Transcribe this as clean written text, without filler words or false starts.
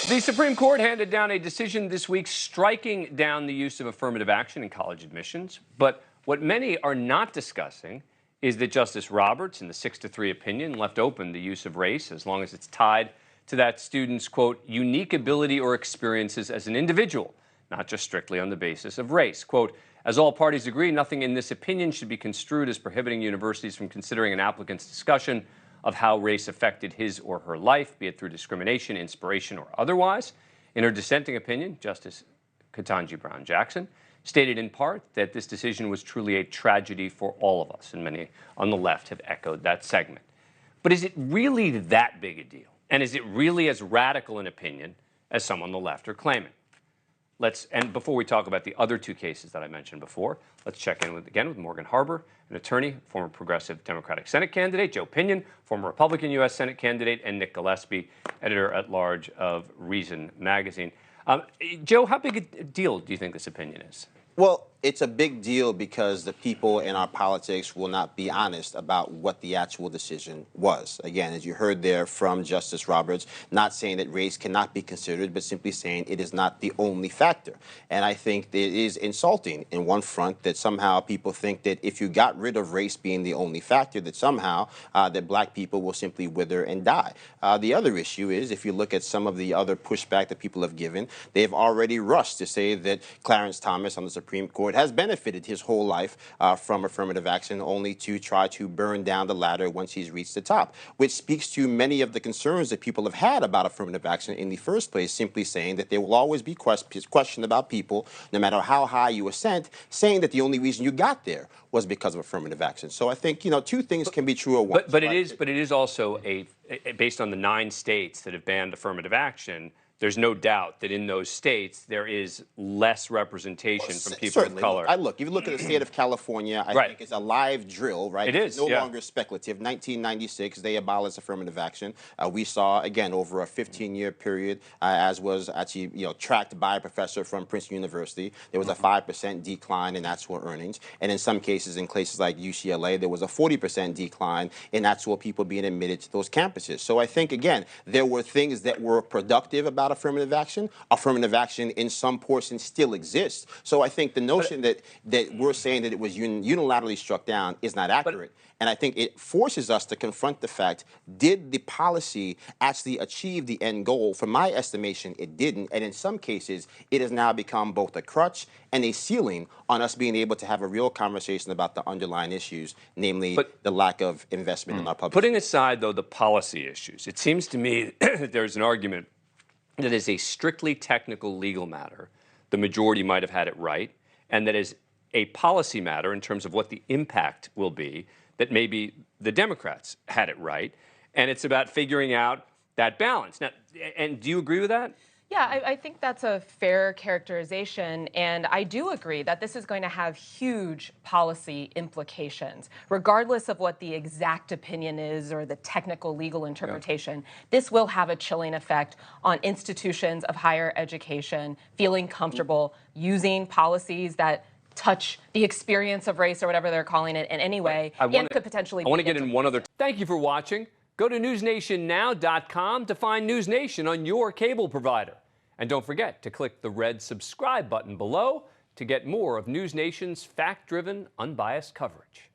The Supreme Court handed down a decision this week striking down the use of affirmative action in college admissions. But what many are not discussing is that Justice Roberts, in the 6-3 opinion, left open the use of race as long as it's tied to that student's, quote, unique ability or experiences as an individual, not just strictly on the basis of race. Quote, as all parties agree, nothing in this opinion should be construed as prohibiting universities from considering an applicant's discussion of how race affected his or her life, be it through discrimination, inspiration, or otherwise. In her dissenting opinion, Justice Ketanji Brown Jackson stated in part that this decision was truly a tragedy for all of us, and many on the left have echoed that segment. But is it really that big a deal? And is it really as radical an opinion as some on the left are claiming? And before we talk about the other two cases that I mentioned before, let's check in again with Morgan Harper, an attorney, former progressive Democratic Senate candidate, Joe Pinion, former Republican U.S. Senate candidate, and Nick Gillespie, editor-at-large of Reason magazine. Joe, how big a deal do you think this opinion is? Well, it's a big deal because the people in our politics will not be honest about what the actual decision was. Again, as you heard there from Justice Roberts, not saying that race cannot be considered, but simply saying it is not the only factor. And I think it is insulting in one front that somehow people think that if you got rid of race being the only factor, that somehow that black people will simply wither and die. The other issue is, if you look at some of the other pushback that people have given, they've already rushed to say that Clarence Thomas on the Supreme Court has benefited his whole life from affirmative action, only to try to burn down the ladder once he's reached the top, which speaks to many of the concerns that people have had about affirmative action in the first place, simply saying that there will always be question about people, no matter how high you ascend, saying that the only reason you got there was because of affirmative action. So I think, two things can be true at once. But it is also based on the 9 states that have banned affirmative action. There's no doubt that in those states there is less representation from people of color. If you look at the state of California, I think it's a live drill, right? It is, no longer speculative. 1996, they abolished affirmative action. We saw, again, over a 15-year period, as was actually tracked by a professor from Princeton University, there was a 5% decline in actual earnings. And in some cases, in places like UCLA, there was a 40% decline in actual people being admitted to those campuses. So I think, again, there were things that were productive about affirmative action. Affirmative action in some portions still exists. So I think the notion that we're saying that it was unilaterally struck down is not accurate. And I think it forces us to confront the fact, did the policy actually achieve the end goal? From my estimation, it didn't. And in some cases, it has now become both a crutch and a ceiling on us being able to have a real conversation about the underlying issues, namely the lack of investment in our public. Putting aside, though, the policy issues, it seems to me that there's an argument that is a strictly technical legal matter. The majority might have had it right, and that is a policy matter in terms of what the impact will be, that maybe the Democrats had it right, and it's about figuring out that balance. Now, and do you agree with that? Yeah, I think that's a fair characterization, and I do agree that this is going to have huge policy implications. Regardless of what the exact opinion is or the technical legal interpretation, this will have a chilling effect on institutions of higher education feeling comfortable using policies that touch the experience of race or whatever they're calling it in any way, and could potentially. I want to get in one other. Thank you for watching. Go to newsnationnow.com to find NewsNation on your cable provider. And don't forget to click the red subscribe button below to get more of NewsNation's fact-driven, unbiased coverage.